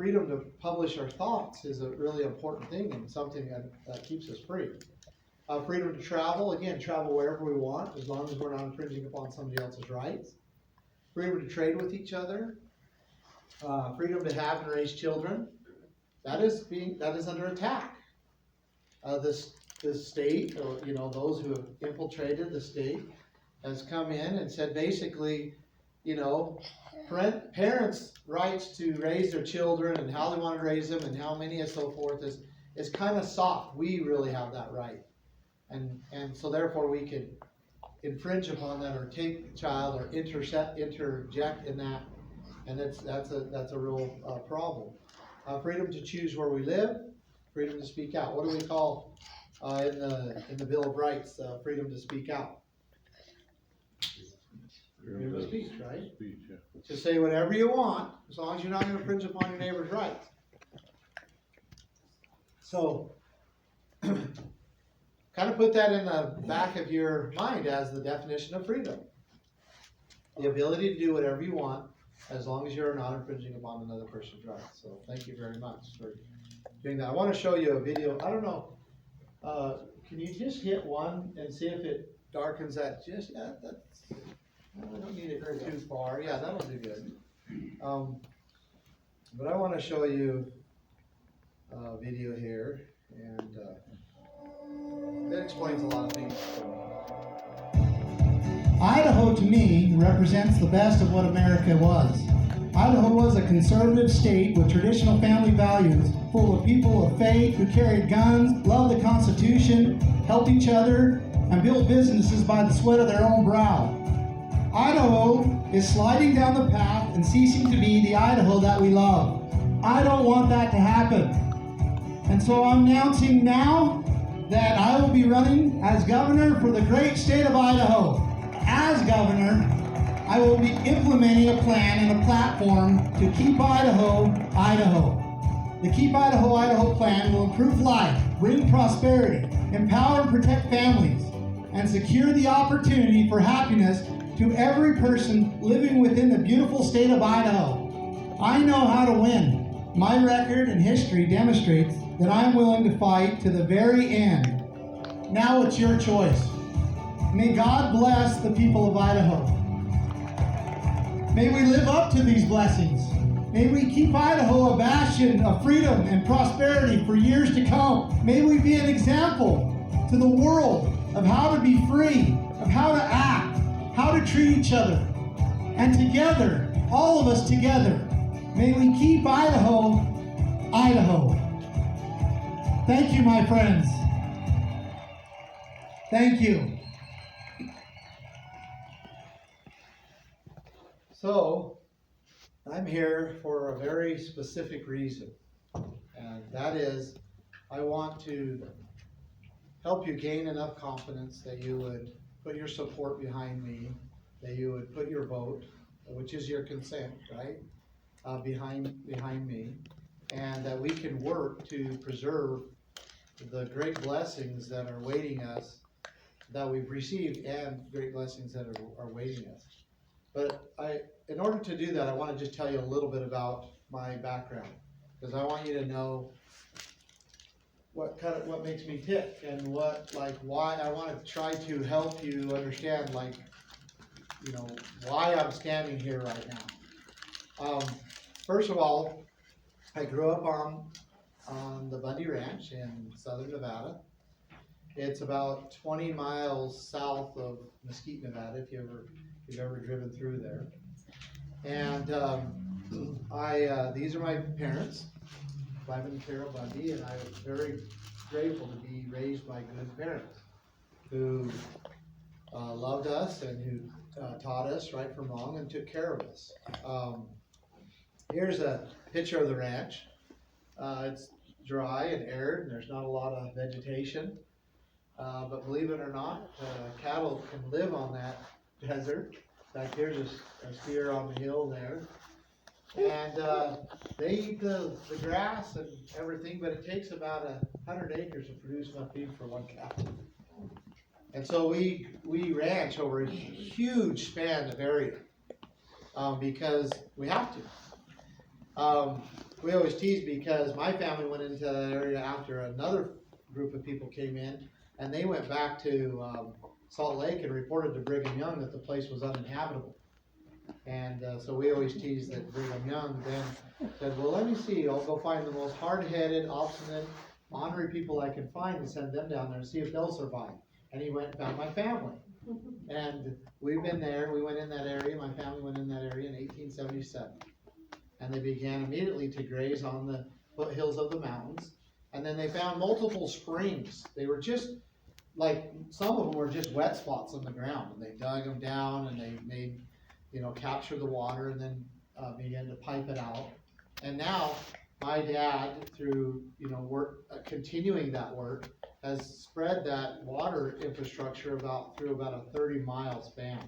freedom to publish our thoughts is a really important thing and something that keeps us free. Freedom to travel, again, travel wherever we want, as long as we're not infringing upon somebody else's rights. Freedom to trade with each other. Freedom to have and raise children. That is under attack. This state, or those who have infiltrated the state, has come in and said basically, parents' rights to raise their children and how they want to raise them and how many and so forth is kind of soft. We really have that right. And so therefore we could infringe upon that or take the child or interject in that, and that's a real problem. Freedom to choose where we live, freedom to speak out. What do we call in the Bill of Rights freedom to speak out? Freedom of speech, right? Speech, yeah. To say whatever you want, as long as you're not going to infringe upon your neighbor's rights. So, kind of put that in the back of your mind as the definition of freedom. The ability to do whatever you want, as long as you're not infringing upon another person's rights. So, thank you very much for doing that. I want to show you a video. I don't know. Can you just hit one and see if it darkens that? We don't need it very too far. Yeah, that'll do good. But I want to show you a video here, and that explains a lot of things. Idaho, to me, represents the best of what America was. Idaho was a conservative state with traditional family values, full of people of faith who carried guns, loved the Constitution, helped each other, and built businesses by the sweat of their own brow. Idaho is sliding down the path and ceasing to be the Idaho that we love. I don't want that to happen. And so I'm announcing now that I will be running as governor for the great state of Idaho. As governor, I will be implementing a plan and a platform to keep Idaho, Idaho. The Keep Idaho, Idaho plan will improve life, bring prosperity, empower and protect families, and secure the opportunity for happiness to every person living within the beautiful state of Idaho. I know how to win. My record and history demonstrates that I am willing to fight to the very end. Now it's your choice. May God bless the people of Idaho. May we live up to these blessings. May we keep Idaho a bastion of freedom and prosperity for years to come. May we be an example to the world of how to be free, of how to act, how to treat each other. And together, all of us together, may we keep Idaho, Idaho. Thank you, my friends. Thank you. So, I'm here for a very specific reason, and that is I want to help you gain enough confidence that you would put your support behind me, that you would put your vote, which is your consent, right, behind me, and that we can work to preserve the great blessings that are waiting us, that we've received, and great blessings that are waiting us. But in order to do that, I want to just tell you a little bit about my background, because I want you to know what makes me tick and why I want to try to help you understand, why I'm standing here right now. First of all, I grew up on the Bundy Ranch in southern Nevada. It's about 20 miles south of Mesquite, Nevada, if you've ever driven through there. And these are my parents, Clive and Carol Bundy, and I was very grateful to be raised by good parents who loved us and who taught us right from wrong and took care of us. Here's a picture of the ranch. It's dry and arid, and there's not a lot of vegetation. But believe it or not, cattle can live on that desert. In fact, here's a steer on the hill there. And they eat the grass and everything, but it takes about 100 acres to produce enough feed for one cow. And so we ranch over a huge span of area because we have to. we always tease because my family went into that area after another group of people came in, and they went back to Salt Lake and reported to Brigham Young that the place was uninhabitable. And so we always tease that Brigham Young then said, well, let me see, I'll go find the most hard-headed, obstinate, ornery people I can find and send them down there and see if they'll survive. And he went and found my family. And we've been there, we went in that area, my family went in that area in 1877. And they began immediately to graze on the foothills of the mountains. And then they found multiple springs. They were just, like, some of them were just wet spots on the ground. And they dug them down and they made, capture the water and then began to pipe it out. And now, my dad, through, work, continuing that work, has spread that water infrastructure through about a 30-mile span.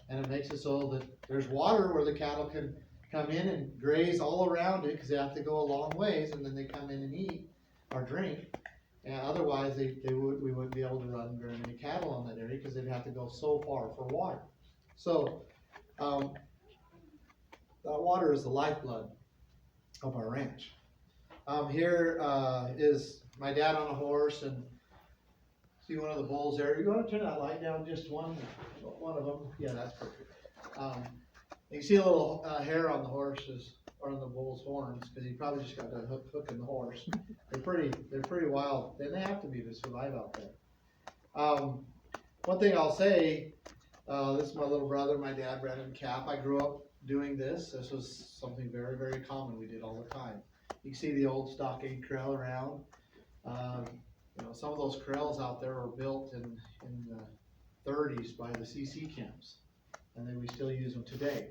And it makes it so that there's water where the cattle can come in and graze all around it, because they have to go a long ways, and then they come in and eat or drink. And otherwise, we wouldn't be able to run very many cattle on that area, because they'd have to go so far for water. So, that water is the lifeblood of our ranch. Here is my dad on a horse, and see one of the bulls there. You want to turn that light down, just one of them? Yeah, that's perfect. You can see a little hair on the horses, or on the bull's horns, because he probably just got the hook in the horse. They're pretty wild, and they have to be to survive out there. One thing I'll say, this is my little brother, my dad, Brandon Cap. I grew up doing this. This was something very, very common we did all the time. You can see the old stockade corral around. Some of those corrals out there were built in the 30s by the CC camps, and then we still use them today.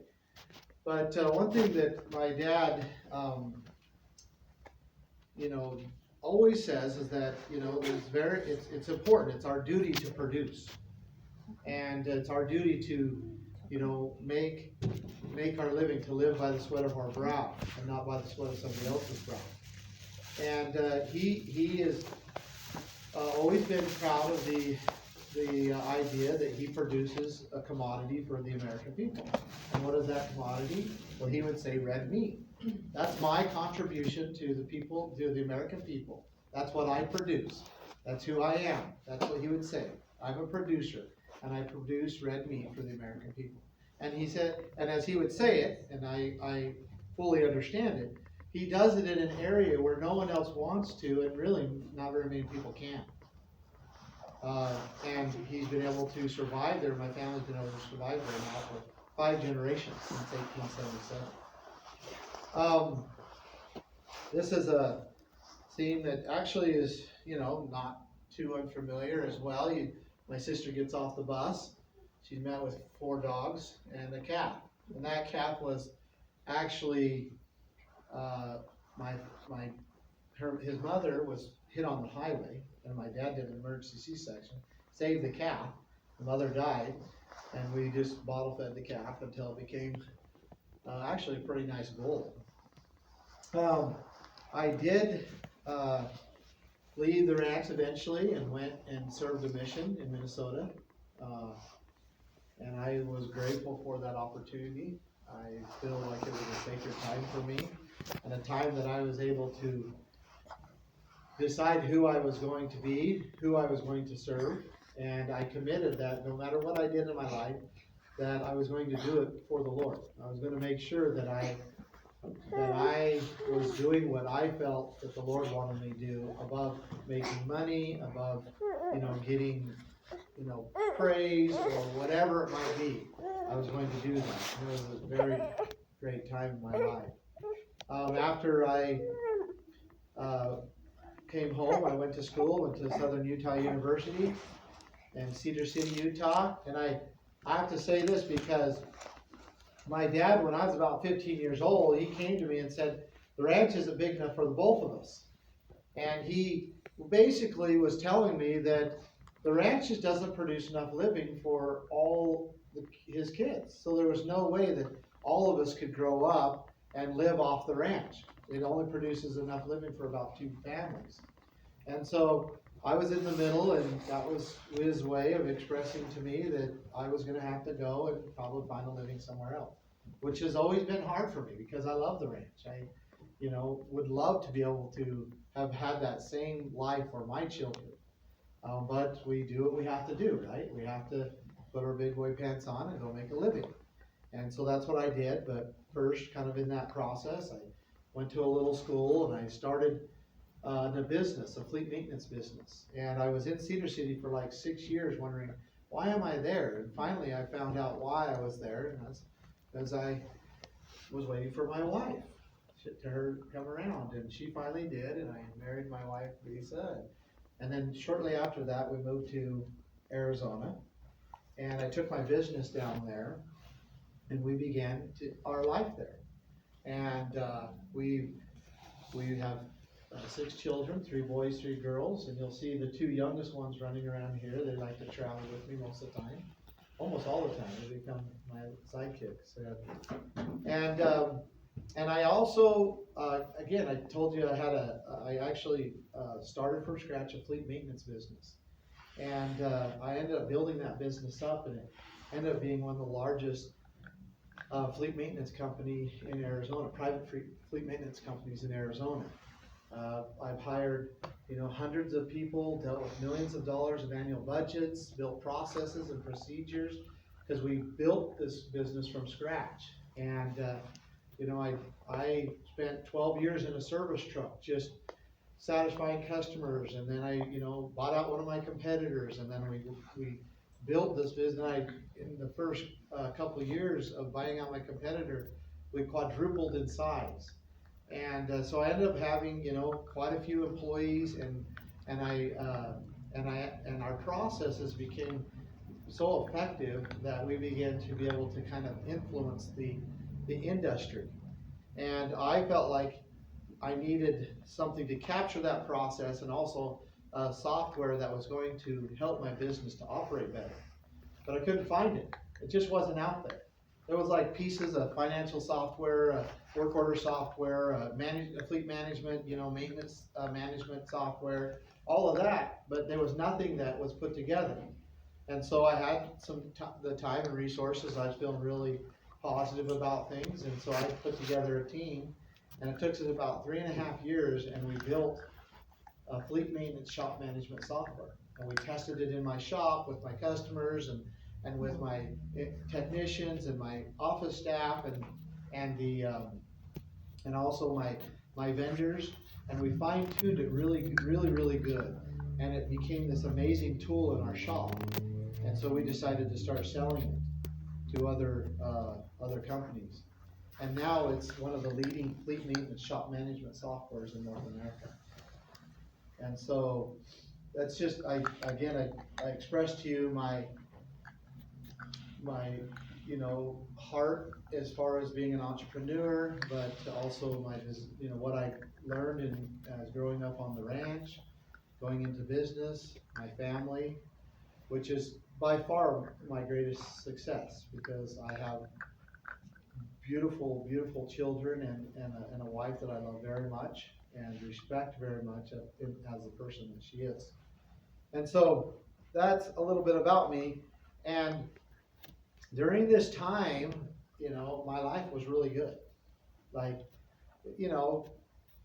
But one thing that my dad, always says is that it's important. It's our duty to produce, and it's our duty to make our living, to live by the sweat of our brow and not by the sweat of somebody else's brow. And he has always been proud of the idea that he produces a commodity for the American people. And what is that commodity? Well, he would say red meat. That's my contribution to the people, to the American people. That's what I produce. That's who I am. That's what he would say. I'm a producer, and I produce red meat for the American people. And he said, and as he would say it, and I fully understand it, he does it in an area where no one else wants to, and really not very many people can. And he's been able to survive there. My family's been able to survive there now for 5 generations since 1877. This is a scene that actually is, not too unfamiliar as well. My sister gets off the bus. She's met with 4 dogs and a calf. And that calf was actually, his mother was hit on the highway, and my dad did an emergency C-section, saved the calf. The mother died, and we just bottle fed the calf until it became actually a pretty nice bull. I did leave the ranch eventually and went and served a mission in Minnesota. And I was grateful for that opportunity. I feel like it was a sacred time for me, and a time that I was able to decide who I was going to be, who I was going to serve, and I committed that no matter what I did in my life, that I was going to do it for the Lord. I was going to make sure that I was doing what I felt that the Lord wanted me to do, above making money, above, getting, praise or whatever it might be. I was going to do that. It was a very great time in my life. After I came home, I went to school, went to Southern Utah University in Cedar City, Utah. And I have to say this because my dad, when I was about 15 years old, he came to me and said, the ranch isn't big enough for the both of us. And he basically was telling me that the ranch just doesn't produce enough living for all his kids. So there was no way that all of us could grow up and live off the ranch. It only produces enough living for about 2 families. And so I was in the middle, and that was his way of expressing to me that I was going to have to go and probably find a living somewhere else, which has always been hard for me because I love the ranch. would love to be able to have had that same life for my children. But we do what we have to do, right? We have to put our big boy pants on and go make a living. And so that's what I did. But first, kind of in that process, I went to a little school and I started a business, a fleet maintenance business. And I was in Cedar City for like 6 years wondering, why am I there? And finally I found out why I was there, and that's because I was waiting for my wife to her come around, and she finally did, and I married my wife Lisa, and then shortly after that we moved to Arizona, and I took my business down there, and we began our life there, and we have 6 children, 3 boys, 3 girls, and you'll see the 2 youngest ones running around here. They like to travel with me most of the time, almost all the time. They become my sidekicks. And I also, again, I told you I actually started from scratch a fleet maintenance business. And I ended up building that business up, and it ended up being one of the largest fleet maintenance company in Arizona, private fleet maintenance companies in Arizona. I've hired, hundreds of people, dealt with millions of dollars of annual budgets, built processes and procedures, because we built this business from scratch. And, I spent 12 years in a service truck, just satisfying customers. And then I, bought out one of my competitors, and then we built this business. In the first couple of years of buying out my competitor, we quadrupled in size. And so I ended up having, quite a few employees, and our processes became so effective that we began to be able to kind of influence the industry. And I felt like I needed something to capture that process, and also software that was going to help my business to operate better. But I couldn't find it. It just wasn't out there. There was like pieces of financial software, work order software, fleet management, maintenance management software, all of that, but there was nothing that was put together. And so I had the time and resources. I was feeling really positive about things, and so I put together a team, and it took us about 3.5 years, and we built a fleet maintenance shop management software. And we tested it in my shop with my customers and with my technicians and my office staff and also my vendors, and we fine-tuned it really, really, really good. And it became this amazing tool in our shop. And so we decided to start selling it to other companies. And now it's one of the leading fleet maintenance shop management softwares in North America. And so that's just, I expressed to you my heart as far as being an entrepreneur, but also what I learned as growing up on the ranch, going into business, my family, which is by far my greatest success, because I have beautiful, beautiful children and a wife that I love very much and respect very much as the person that she is. And so that's a little bit about me. And during this time, my life was really good. Like,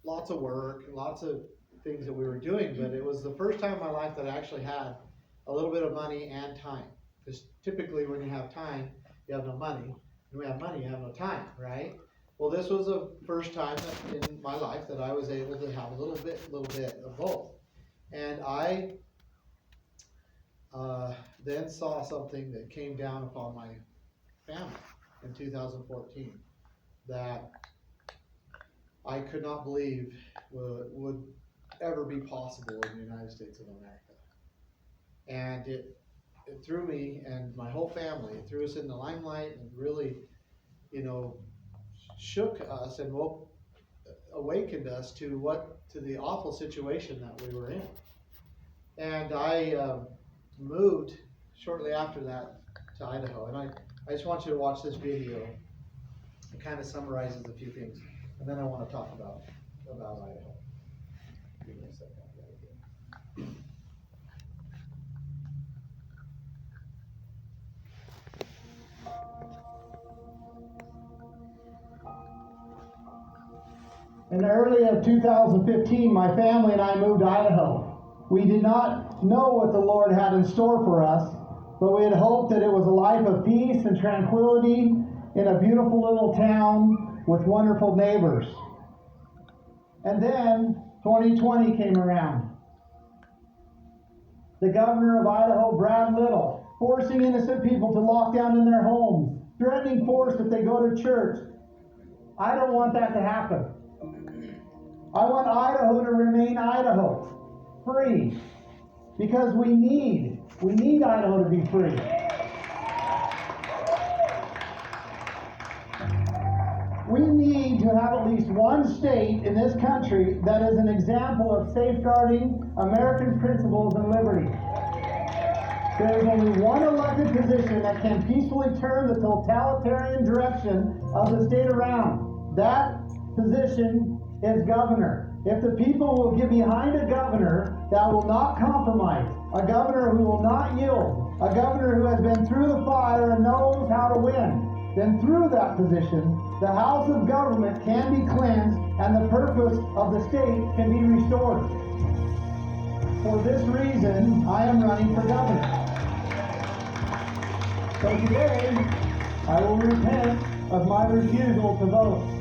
lots of work, lots of things that we were doing, but it was the first time in my life that I actually had a little bit of money and time. Because typically when you have time, you have no money. When you have money, you have no time, right? Well, this was the first time in my life that I was able to have a little bit of both. And I then saw something that came down upon my family in 2014 that I could not believe would ever be possible in the United States of America. And it threw me and my whole family, it threw us in the limelight and really, shook us and awakened us to the awful situation that we were in. And I moved shortly after that to Idaho, and I just want you to watch this video. It kind of summarizes a few things, and then I want to talk about Idaho. Give me a second. In early of 2015, my family and I moved to Idaho. We did not know what the Lord had in store for us, but we had hoped that it was a life of peace and tranquility in a beautiful little town with wonderful neighbors. And then 2020 came around. The governor of Idaho, Brad Little, forcing innocent people to lock down in their homes, threatening force if they go to church. I don't want that to happen. I want Idaho to remain Idaho, free, because we need Idaho to be free. We need to have at least one state in this country that is an example of safeguarding American principles and liberty. There is only one elected position that can peacefully turn the totalitarian direction of the state around. That position is governor. If the people will get behind a governor that will not compromise, a governor who will not yield, a governor who has been through the fire and knows how to win, then through that position, the house of government can be cleansed and the purpose of the state can be restored. For this reason, I am running for governor. So today, I will repent of my refusal to vote.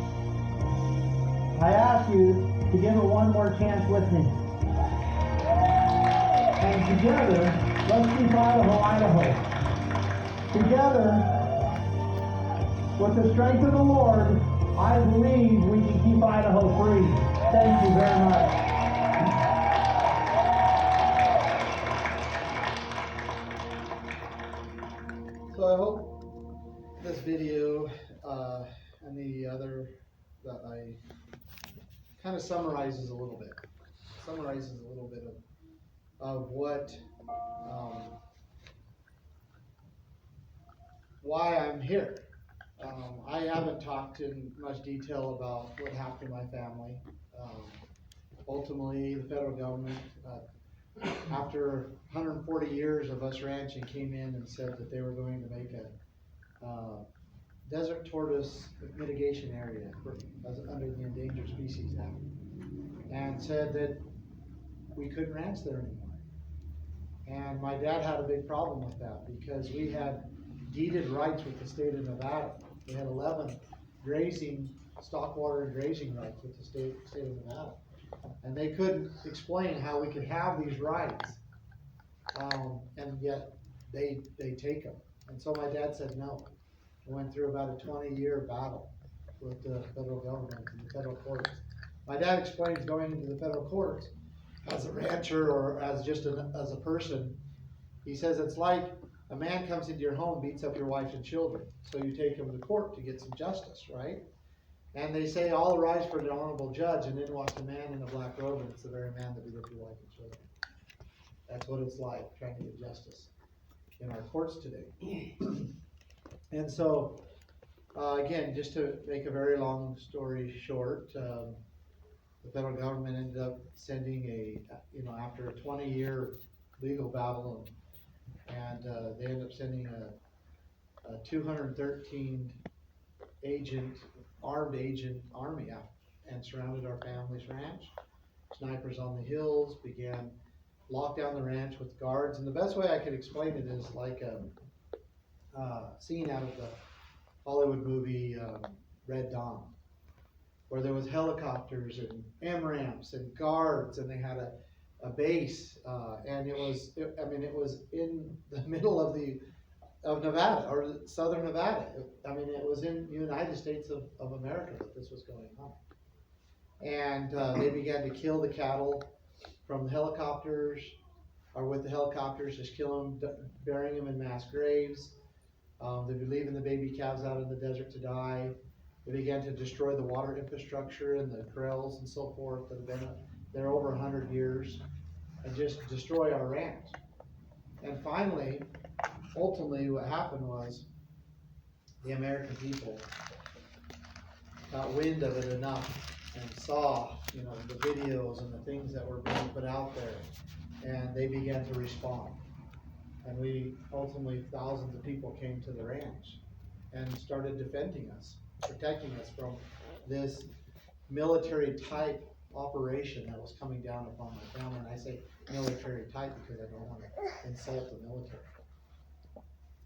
I ask you to give it one more chance with me. And together, let's keep Idaho, Idaho. Together, with the strength of the Lord, I believe we can keep Idaho free. Thank you very much. So I hope this video and the other that I kind of summarizes a little bit of what why I'm here. I haven't talked in much detail about what happened to my family. Ultimately, the federal government, after 140 years of us ranching, came in and said that they were going to make a desert tortoise mitigation area under the Endangered Species Act, and said that we couldn't ranch there anymore. And my dad had a big problem with that because we had deeded rights with the state of Nevada. We had 11 stockwater and grazing rights with the state of Nevada. And they couldn't explain how we could have these rights, and yet they take them. And so my dad said no. We went through about a 20-year battle with the federal government and the federal courts. My dad explains going into the federal courts as a rancher or as a person. He says it's like a man comes into your home, beats up your wife and children. So you take him to court to get some justice, right? And they say, all arise for an honorable judge, and then walks a man in a black robe, and it's the very man that beat up your wife and children. That's what it's like, trying to get justice in our courts today. And so, again, just to make a very long story short, the federal government ended up sending after a 20-year legal battle, and they ended up sending a 213 armed agent army out and surrounded our family's ranch. Snipers on the hills began lock down the ranch with guards, and the best way I could explain it is like a scene out of the Hollywood movie Red Dawn, where there was helicopters and MRAMs and guards, and they had a base, and it was in the middle of Nevada, or southern Nevada. It was in the United States of America that this was going on. And they began to kill the cattle from the helicopters, or with the helicopters, just kill them, burying them in mass graves. They'd be leaving the baby calves out in the desert to die. They began to destroy the water infrastructure and the corrals and so forth that have been there over 100 years, and just destroy our ranch. And finally, ultimately, what happened was the American people got wind of it enough and saw, the videos and the things that were being put out there, and they began to respond. And ultimately, thousands of people came to the ranch and started defending us, protecting us from this military type operation that was coming down upon my family. And I say military type because I don't want to insult the military.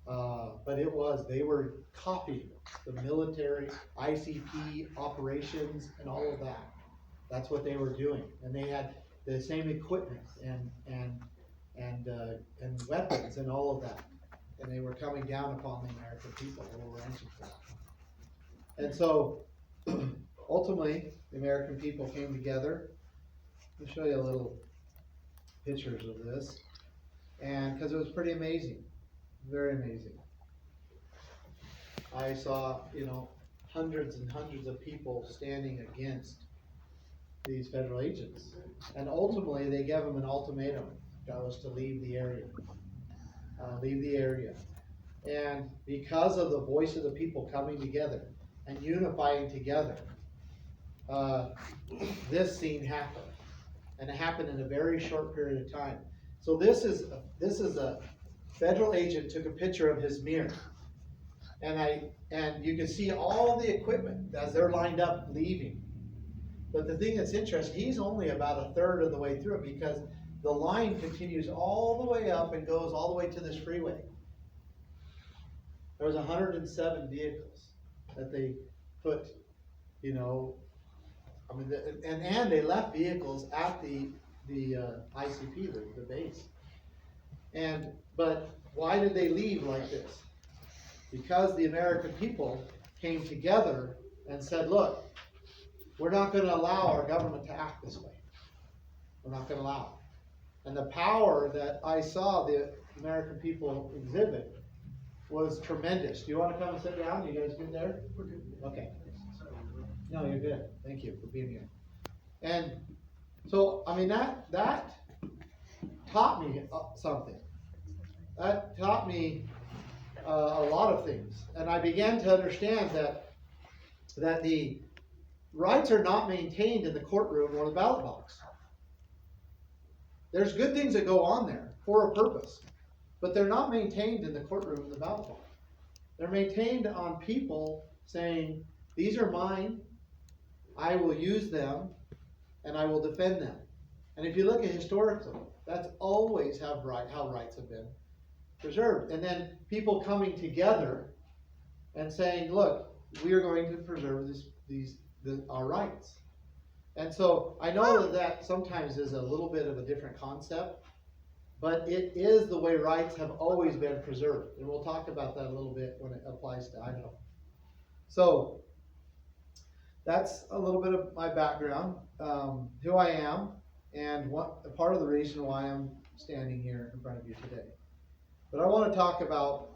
But they were copying the military, ICP operations and all of that. That's what they were doing. And they had the same equipment and weapons and all of that. And they were coming down upon the American people who were answering for that. And so ultimately, the American people came together. I'll show you a little pictures of this. And because it was pretty amazing. Very amazing. I saw, hundreds and hundreds of people standing against these federal agents. And ultimately, they gave them an ultimatum. That was to leave the area. Leave the area. And because of the voice of the people coming together and unifying together, this scene happened. And it happened in a very short period of time. So this is a federal agent took a picture of his mirror, and you can see all the equipment as they're lined up leaving. But the thing that's interesting, he's only about a third of the way through because the line continues all the way up and goes all the way to this freeway. There was 107 vehicles that they put, and they left vehicles at the ICP, the base. But why did they leave like this? Because the American people came together and said, look, we're not going to allow our government to act this way. We're not going to allow it. And the power that I saw the American people exhibit was tremendous. Do you want to come and sit down? You guys good there? We're good. Okay. No, you're good. Thank you for being here. And so, that taught me something. That taught me a lot of things. And I began to understand that the rights are not maintained in the courtroom or the ballot box. There's good things that go on there for a purpose, but they're not maintained in the courtroom and the ballot box. They're maintained on people saying, these are mine, I will use them, and I will defend them. And if you look at historically, that's always how rights have been preserved. And then people coming together and saying, look, we are going to preserve our rights. And so I know that sometimes is a little bit of a different concept, but it is the way rights have always been preserved. And we'll talk about that a little bit when it applies to Idaho. So that's a little bit of my background, who I am, and what part of the reason why I'm standing here in front of you today. But I want to talk about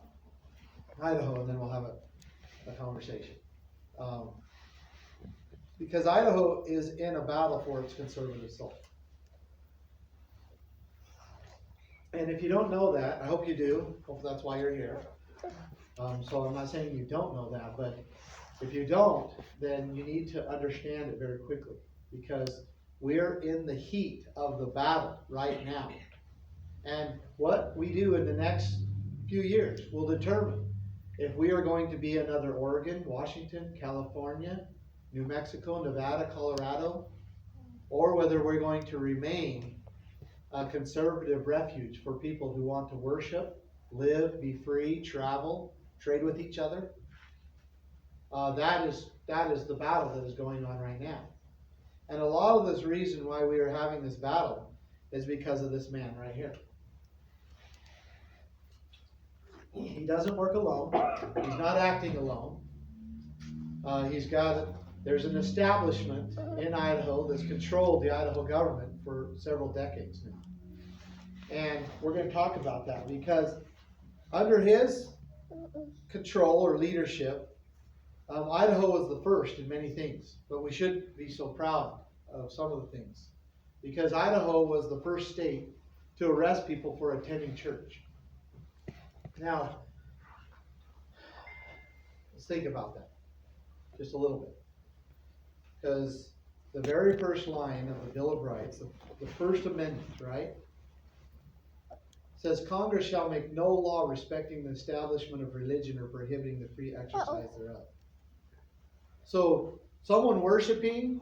Idaho, and then we'll have a conversation. Because Idaho is in a battle for its conservative soul. And if you don't know that, I hope you do. Hopefully that's why you're here. So I'm not saying you don't know that, but if you don't, then you need to understand it very quickly. Because we're in the heat of the battle right now. And what we do in the next few years will determine if we are going to be another Oregon, Washington, California, New Mexico, Nevada, Colorado, or whether we're going to remain a conservative refuge for people who want to worship, live, be free, travel, trade with each other. That is the battle that is going on right now. And a lot of this reason why we are having this battle is because of this man right here. He doesn't work alone. He's not acting alone. There's an establishment in Idaho that's controlled the Idaho government for several decades now. And we're going to talk about that because under his control or leadership, Idaho was the first in many things, but we should be so proud of some of the things because Idaho was the first state to arrest people for attending church. Now, let's think about that just a little bit. Because the very first line of the Bill of Rights, the First Amendment, right, says Congress shall make no law respecting the establishment of religion or prohibiting the free exercise thereof. So someone worshiping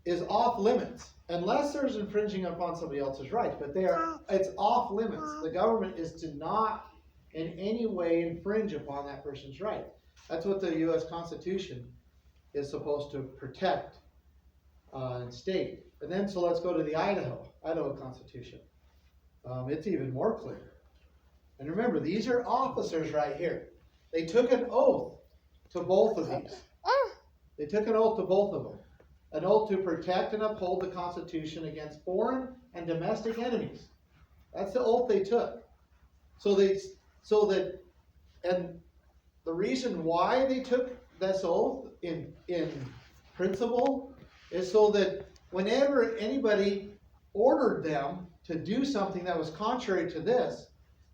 is off limits, unless there's infringing upon somebody else's rights, but it's off limits. The government is to not in any way infringe upon that person's right. That's what the US Constitution is supposed to protect and state. And then, so let's go to the Idaho Constitution. It's even more clear. And remember, these are officers right here. They took an oath to both of these. They took an oath to both of them. An oath to protect and uphold the Constitution against foreign and domestic enemies. That's the oath they took. And the reason why they took this oath in principle is so that whenever anybody ordered them to do something that was contrary to this,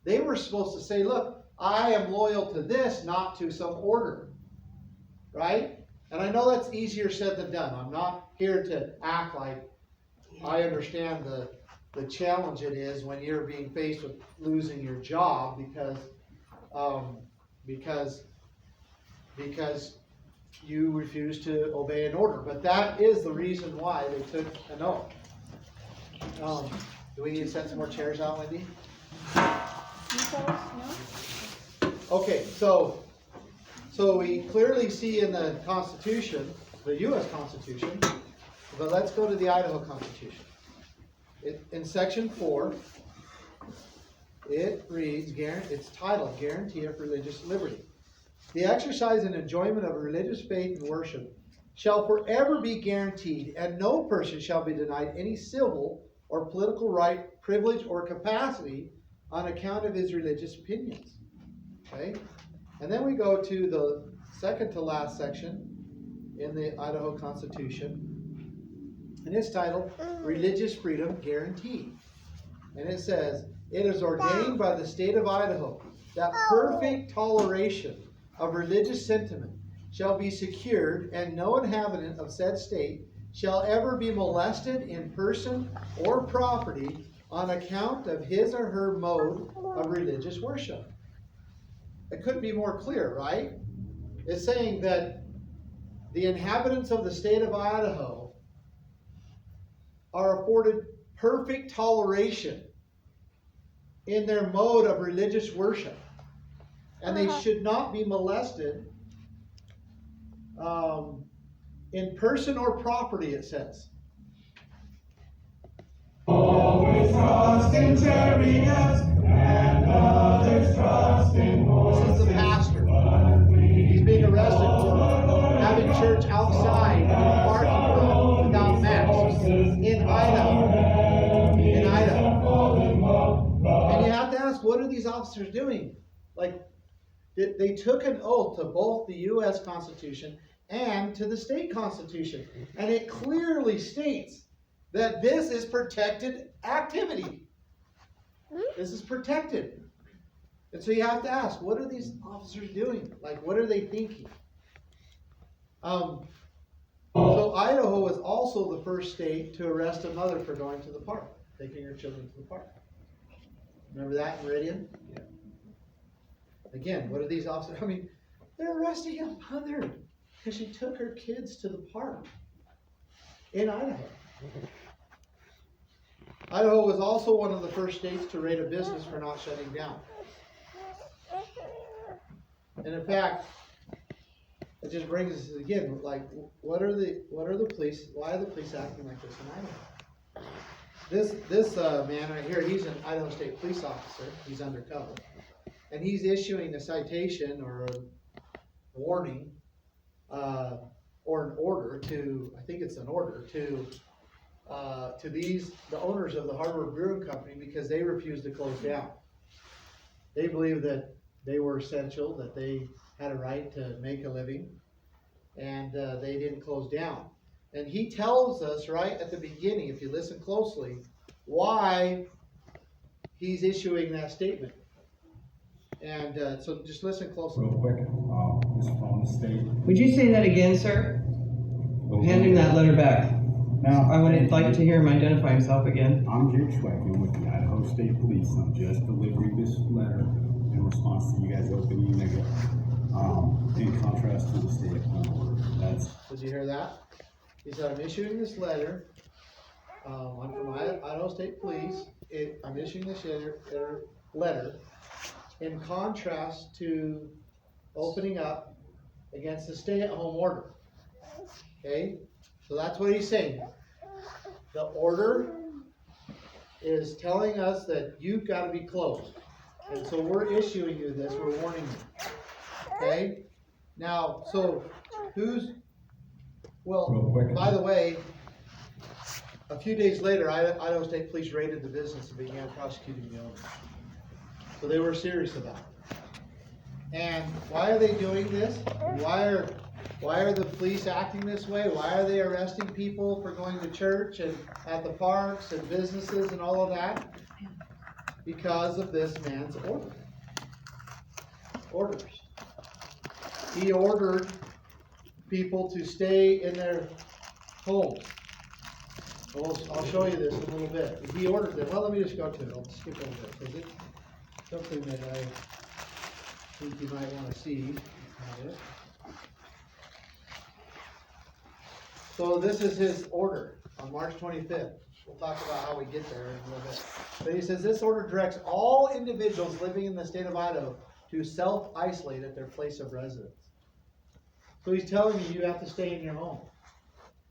they were supposed to say, look, I am loyal to this, not to some order. Right? And I know that's easier said than done. I'm not here to act like I understand the challenge it is when you're being faced with losing your job because you refuse to obey an order. But that is the reason why they took an oath. Do we need to set some more chairs out, Wendy? Okay, so we clearly see in the Constitution, the U.S. Constitution, but let's go to the Idaho Constitution. In Section 4, it reads, it's titled Guarantee of Religious Liberty. The exercise and enjoyment of religious faith and worship shall forever be guaranteed, and no person shall be denied any civil or political right, privilege, or capacity on account of his religious opinions. Okay? And then we go to the second to last section in the Idaho Constitution, and it's titled Religious Freedom Guaranteed. And it says, it is ordained by the state of Idaho that perfect toleration of religious sentiment shall be secured, and no inhabitant of said state shall ever be molested in person or property on account of his or her mode of religious worship. It couldn't be more clear, right? It's saying that the inhabitants of the state of Idaho are afforded perfect toleration in their mode of religious worship. And they should not be molested in person or property, it says. Always trust in chariots and others trust in horses. This is the pastor. He's being arrested for having church outside in the parking lot without masks in Idaho. In Idaho. And you have to ask, what are these officers doing? Like, they took an oath to both the U.S. Constitution and to the state constitution. And it clearly states that this is protected activity. This is protected. And so you have to ask, what are these officers doing? Like, what are they thinking? So Idaho was also the first state to arrest a mother for going to the park, taking her children to the park. Remember that in Meridian? Yeah. Again, what are these officers? I mean, they're arresting a mother because she took her kids to the park in Idaho. Idaho was also one of the first states to rate a business for not shutting down. And in fact, it just brings us again, like, why are the police acting like this in Idaho? This man right here, he's an Idaho State police officer. He's undercover. And he's issuing a citation or a warning or an order to, I think it's an order, to the owners of the Harbor Brewing Company, because they refused to close down. They believed that they were essential, that they had a right to make a living, and they didn't close down. And he tells us right at the beginning, if you listen closely, why he's issuing that statement. And so just listen closely. Real quick, this is from the state. Would you say that again, sir? Hand him that letter back. Now, I would like to hear him identify himself again. I'm Jake Schweckman with the Idaho State Police. I'm just delivering this letter in response to you guys opening it, in contrast to the state of order. Did you hear that? He said, I'm issuing this letter, I'm from Idaho State Police, I'm issuing this letter in contrast to opening up against the stay-at-home order. Okay, so that's what he's saying. The order is telling us that you've got to be closed. And so we're issuing you this, we're warning you. Okay? Now, so Real well, quick. by the way, a few days later, Idaho State Police raided the business and began prosecuting the owners. So they were serious about it. And why are they doing this? Why are the police acting this way? Why are they arresting people for going to church and at the parks and businesses and all of that? Because of this man's orders. He ordered people to stay in their homes. I'll show you this in a little bit. He ordered them. Well, let me just go to it. I'll skip over it because it's something that I think you might want to see. So this is his order on March 25th. We'll talk about how we get there in a little bit. But he says this order directs all individuals living in the state of Idaho to self-isolate at their place of residence. So he's telling you have to stay in your home.